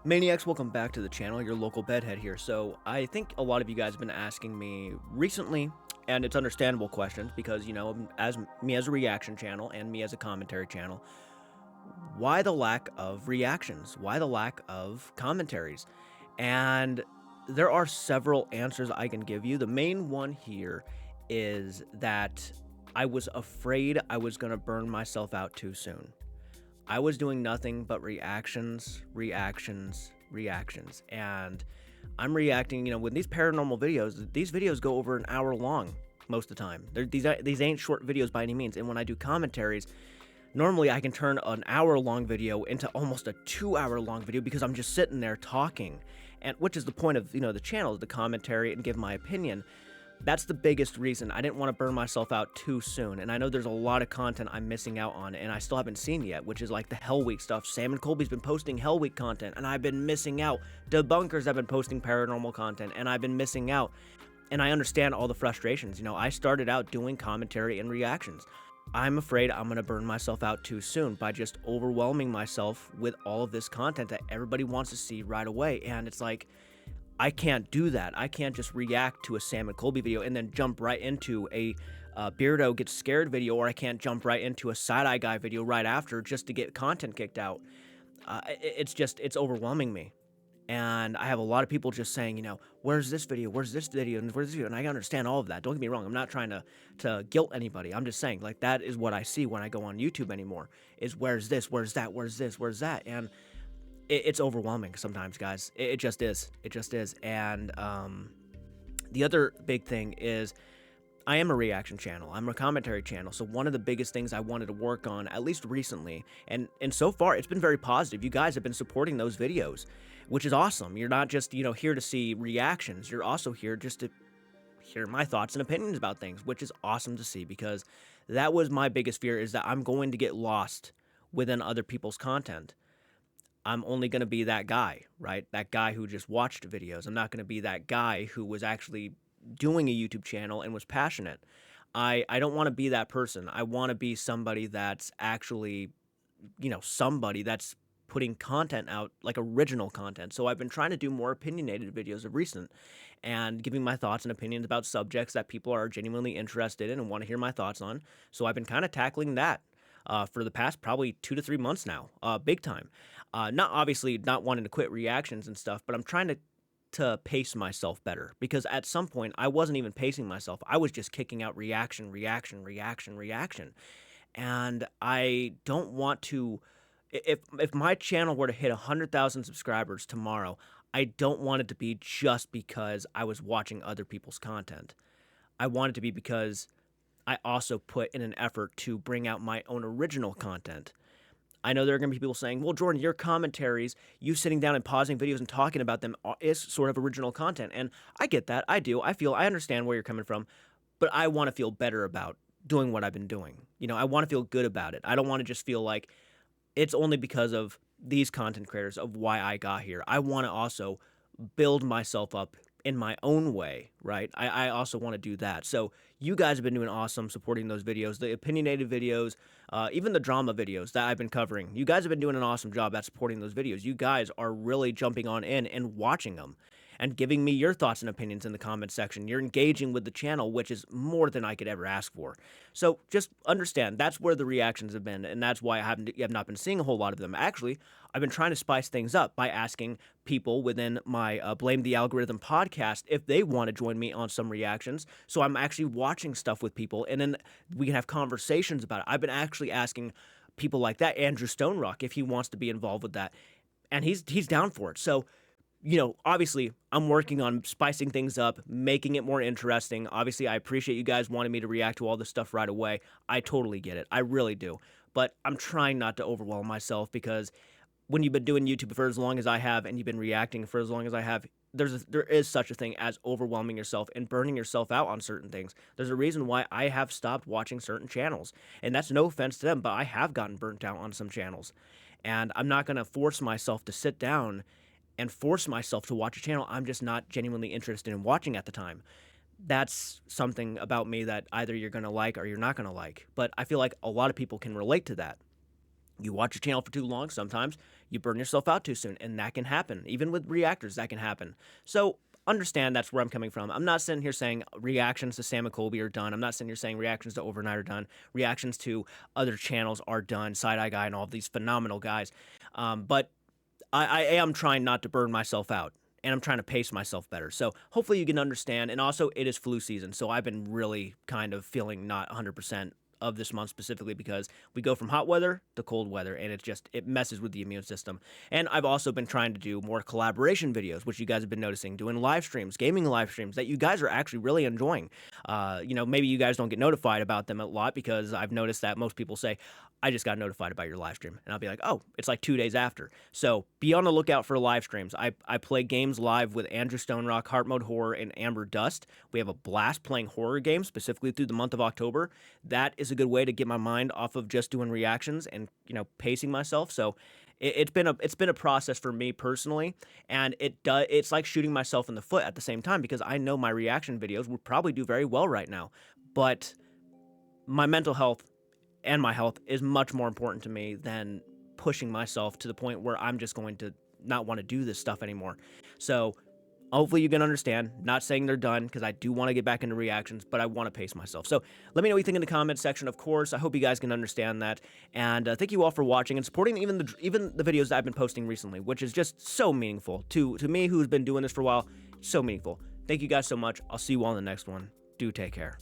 Maniacs, welcome back to the channel. Your local bedhead here. So I think a lot of you guys have been asking me recently, and it's understandable questions because as me as a reaction channel and me as a commentary channel, why the lack of reactions? Why the lack of commentaries? And there are several answers I can give you. The main one here is that I was afraid I was going to burn myself out too soon. I was doing nothing but reactions, reactions, reactions. And I'm reacting, with these paranormal videos, these videos go over an hour long most of the time. These ain't short videos by any means. And when I do commentaries, normally I can turn an hour-long video into almost a 2-hour-long video because I'm just sitting there talking. And which is the point of, the channel, is to commentary and give my opinion. That's the biggest reason. I didn't want to burn myself out too soon, and I know there's a lot of content I'm missing out on, and I still haven't seen yet, which is like the Hell Week stuff. Sam and Colby's been posting Hell Week content, and I've been missing out. Debunkers have been posting paranormal content, and I've been missing out. And I understand all the frustrations. I started out doing commentary and reactions. I'm afraid I'm going to burn myself out too soon by just overwhelming myself with all of this content that everybody wants to see right away, and it's like, I can't do that. I can't just react to a Sam and Colby video and then jump right into a Beardo Gets Scared video, or I can't jump right into a Side-Eye Guy video right after just to get content kicked out. It's overwhelming me. And I have a lot of people just saying, where's this video? Where's this video? And where's this video? And I understand all of that. Don't get me wrong. I'm not trying to guilt anybody. I'm just saying, like, that is what I see when I go on YouTube anymore, is where's this? Where's that? Where's this? Where's that? And it's overwhelming sometimes, guys. It just is. It just is. And the other big thing is I am a reaction channel. I'm a commentary channel. So one of the biggest things I wanted to work on, at least recently, and so far it's been very positive. You guys have been supporting those videos, which is awesome. You're not just, here to see reactions. You're also here just to hear my thoughts and opinions about things, which is awesome to see, because that was my biggest fear, is that I'm going to get lost within other people's content. I'm only going to be that guy, right? That guy who just watched videos. I'm not going to be that guy who was actually doing a YouTube channel and was passionate. I don't want to be that person. I want to be somebody that's actually, somebody that's putting content out, like original content. So I've been trying to do more opinionated videos of recent and giving my thoughts and opinions about subjects that people are genuinely interested in and want to hear my thoughts on. So I've been kind of tackling that for the past probably 2 to 3 months now, big time. Not obviously not wanting to quit reactions and stuff, but I'm trying to pace myself better, because at some point I wasn't even pacing myself. I was just kicking out reaction, reaction, reaction, reaction. And I don't want to, if my channel were to hit 100,000 subscribers tomorrow, I don't want it to be just because I was watching other people's content. I want it to be because I also put in an effort to bring out my own original content. I know there are going to be people saying, well, Jordan, your commentaries, you sitting down and pausing videos and talking about them is sort of original content. And I get that. I do. I understand where you're coming from, but I want to feel better about doing what I've been doing. I want to feel good about it. I don't want to just feel like it's only because of these content creators of why I got here. I want to also build myself up in my own way, right? I also want to do that. So you guys have been doing awesome supporting those videos, the opinionated videos, even the drama videos that I've been covering. You guys have been doing an awesome job at supporting those videos. You guys are really jumping on in and watching them and giving me your thoughts and opinions in the comment section. You're engaging with the channel, which is more than I could ever ask for. So just understand, that's where the reactions have been, and that's why I have not been seeing a whole lot of them. Actually, I've been trying to spice things up by asking people within my Blame the Algorithm podcast if they want to join me on some reactions. So I'm actually watching stuff with people, and then we can have conversations about it. I've been actually asking people like that, Andrew Stone Rock, if he wants to be involved with that, and he's down for it. So obviously, I'm working on spicing things up, making it more interesting. Obviously, I appreciate you guys wanting me to react to all this stuff right away. I totally get it. I really do. But I'm trying not to overwhelm myself, because when you've been doing YouTube for as long as I have, and you've been reacting for as long as I have, there is such a thing as overwhelming yourself and burning yourself out on certain things. There's a reason why I have stopped watching certain channels. And that's no offense to them, but I have gotten burnt out on some channels. And I'm not going to force myself to sit down and force myself to watch a channel I'm just not genuinely interested in watching at the time. That's something about me that either you're going to like or you're not going to like. But I feel like a lot of people can relate to that. You watch your channel for too long, sometimes you burn yourself out too soon, and that can happen. Even with reactors, that can happen. So understand that's where I'm coming from. I'm not sitting here saying reactions to Sam and Colby are done. I'm not sitting here saying reactions to Overnight are done. Reactions to other channels are done. Side Eye Guy and all of these phenomenal guys. But I am trying not to burn myself out, and I'm trying to pace myself better. So hopefully you can understand. And also, it is flu season, so I've been really kind of feeling not 100% of this month specifically because we go from hot weather to cold weather, and it messes with the immune system. And I've also been trying to do more collaboration videos, which you guys have been noticing, doing live streams, gaming live streams that you guys are actually really enjoying. Maybe you guys don't get notified about them a lot because I've noticed that most people say, I just got notified about your live stream. And I'll be like, oh, it's like 2 days after. So be on the lookout for live streams. I play games live with Andrew Stonerock, Heart Mode Horror, and Amber Dust. We have a blast playing horror games, specifically through the month of October. That is a good way to get my mind off of just doing reactions and, pacing myself. So it's been a process for me personally, and it's like shooting myself in the foot at the same time because I know my reaction videos would probably do very well right now, but my mental health and my health is much more important to me than pushing myself to the point where I'm just going to not want to do this stuff anymore. So hopefully you can understand. Not saying they're done because I do want to get back into reactions, but I want to pace myself. So let me know what you think in the comments section. Of course, I hope you guys can understand that. And thank you all for watching and supporting even the videos that I've been posting recently, which is just so meaningful to me who's been doing this for a while. So meaningful. Thank you guys so much. I'll see you all in the next one. Do take care.